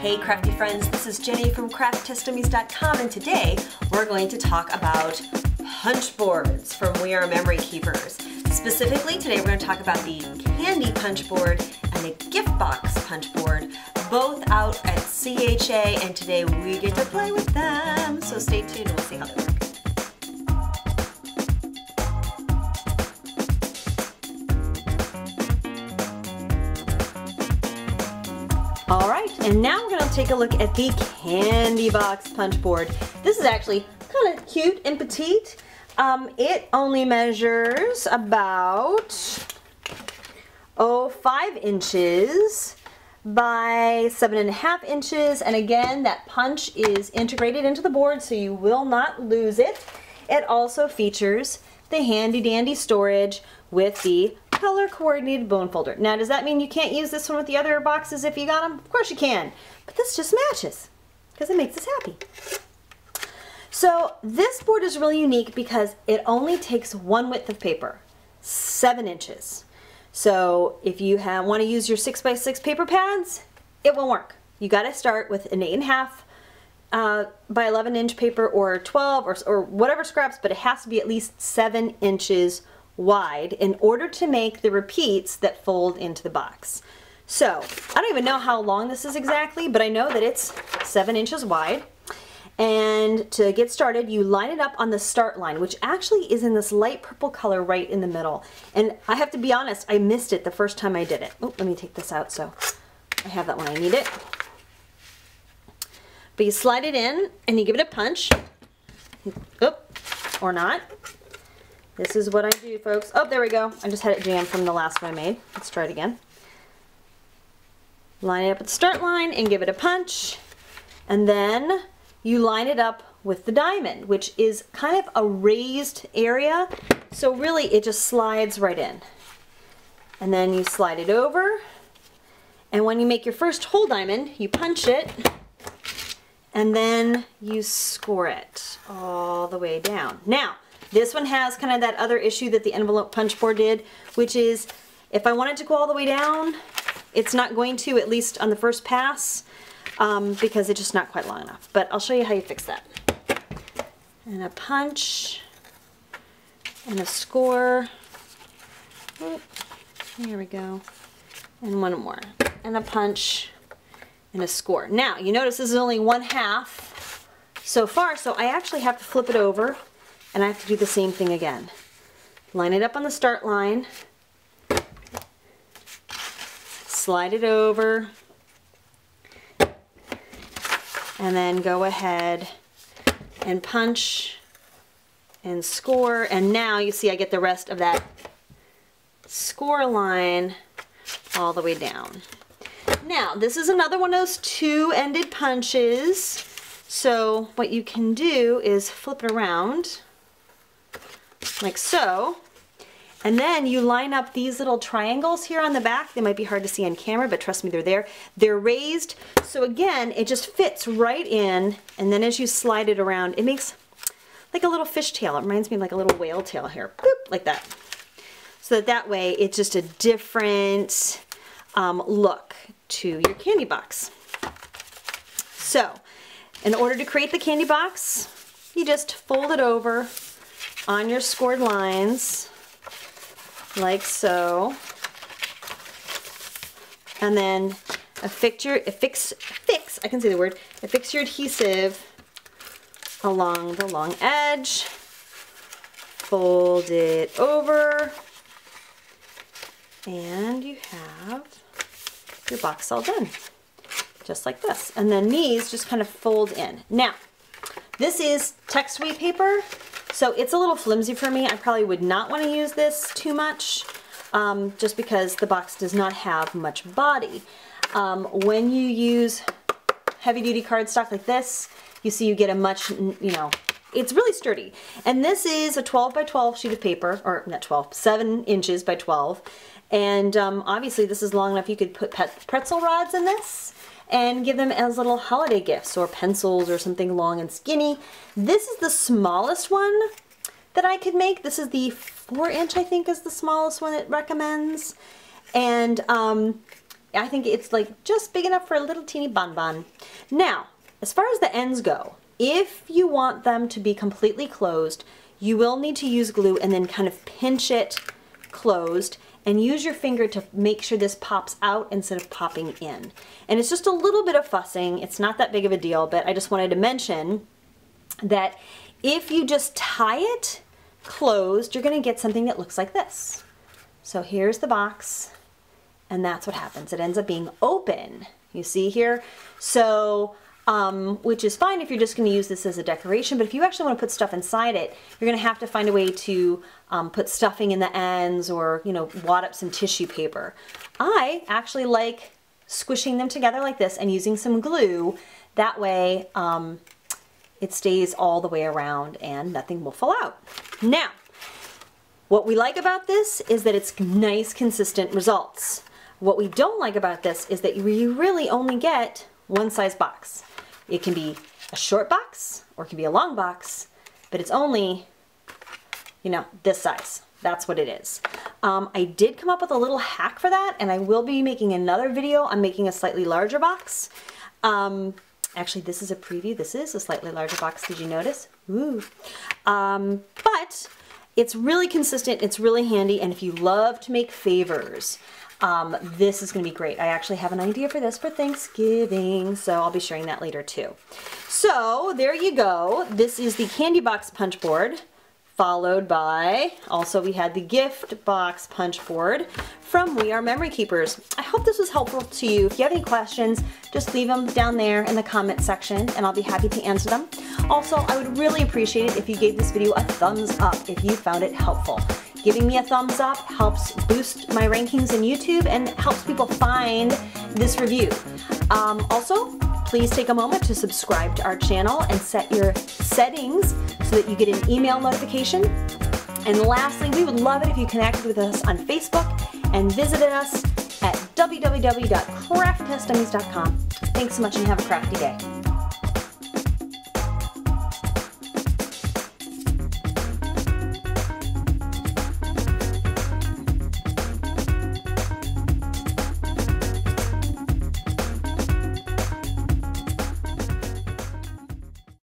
Hey crafty friends, this is Jenny from CraftTestDummies.com, and today we're going to talk about punch boards from We Are Memory Keepers. Specifically, today we're going to talk about the candy punch board and the gift box punch board, both out at CHA, and today we get to play with them. So stay tuned and we'll see how they work. All right, and now we're going to take a look at the candy box punch board. This is actually kind of cute and petite. It only measures about 5 inches by 7.5 inches, and again that punch is integrated into the board so you will not lose it. It also features the handy dandy storage with the color coordinated bone folder. Now, does that mean you can't use this one with the other boxes if you got them? Of course you can, but this just matches because it makes us happy. So this board is really unique because it only takes one width of paper, 7 inches. So if you want to use your 6x6 paper pads, it won't work. You got to start with an 8.5 by 11 inch paper, or 12 or whatever scraps, but it has to be at least 7 inches wide in order to make the repeats that fold into the box. So I don't even know how long this is exactly, but I know that it's 7 inches wide. And to get started, you line it up on the start line, which actually is in this light purple color right in the middle. And I have to be honest, I missed it the first time I did it. Oh, let me take this out so I have that when I need it. But you slide it in and you give it a punch. Oop, or not. This is what I do, folks. Oh, there we go. I just had it jammed from the last one I made. Let's try it again. Line it up at the start line and give it a punch. And then you line it up with the diamond, which is kind of a raised area. So really it just slides right in. And then you slide it over. And when you make your first whole diamond, you punch it. And then you score it all the way down. Now, this one has kind of that other issue that the envelope punch board did, which is if I want it to go all the way down, it's not going to, at least on the first pass, because it's just not quite long enough. But I'll show you how you fix that. And a punch, and a score. Oh, here we go. And one more. And a punch, and a score. Now, you notice this is only 1/2 so far, so I actually have to flip it over. And I have to do the same thing again. Line it up on the start line, slide it over, and then go ahead and punch and score. And now you see I get the rest of that score line all the way down. Now, this is another one of those two-ended punches. So what you can do is flip it around like so, and then you line up these little triangles here on the back. They might be hard to see on camera, but trust me, they're there. They're raised, so again, it just fits right in, and then as you slide it around, it makes like a little fish tail. It reminds me of like a little whale tail here, boop, like that. So that way, it's just a different look to your candy box. So, in order to create the candy box, you just fold it over on your scored lines, like so, and then affix your adhesive along the long edge, fold it over, and you have your box all done, just like this. And then these just kind of fold in. Now, this is text-away paper, so it's a little flimsy for me. I probably would not want to use this too much, just because the box does not have much body. When you use heavy-duty cardstock like this, you see you get a much, it's really sturdy. And this is a 12 by 12 sheet of paper, or not 12, 7 inches by 12. And obviously this is long enough you could put pretzel rods in this and give them as little holiday gifts, or pencils, or something long and skinny. This is the smallest one that I could make. This is the 4 inch, I think, is the smallest one it recommends. And I think it's like just big enough for a little teeny bonbon. Now, as far as the ends go, if you want them to be completely closed, you will need to use glue and then kind of pinch it closed and use your finger to make sure this pops out instead of popping in. And it's just a little bit of fussing. It's not that big of a deal, but I just wanted to mention that if you just tie it closed, you're going to get something that looks like this. So here's the box, and that's what happens. It ends up being open. You see here? So, which is fine if you're just going to use this as a decoration, but if you actually want to put stuff inside it, you're going to have to find a way to put stuffing in the ends or, you know, wad up some tissue paper. I actually like squishing them together like this and using some glue. That way it stays all the way around and nothing will fall out. Now, what we like about this is that it's nice, consistent results. What we don't like about this is that you really only get one size box. It can be a short box or it can be a long box, but it's only, you know, this size. That's what it is. I did come up with a little hack for that, and I will be making another video on making a slightly larger box. Actually, this is a preview. This is a slightly larger box. Did you notice? Ooh. But it's really consistent. It's really handy. And if you love to make favors, this is going to be great. I actually have an idea for this for Thanksgiving, so I'll be sharing that later too. So there you go. This is the candy box punch board, followed by, also we had the gift box punch board from We Are Memory Keepers. I hope this was helpful to you. If you have any questions, just leave them down there in the comment section and I'll be happy to answer them. Also, I would really appreciate it if you gave this video a thumbs up if you found it helpful. Giving me a thumbs up helps boost my rankings in YouTube and helps people find this review. Also, please take a moment to subscribe to our channel and set your settings so that you get an email notification. And lastly, we would love it if you connected with us on Facebook and visited us at www.crafttestdummies.com. Thanks so much and have a crafty day.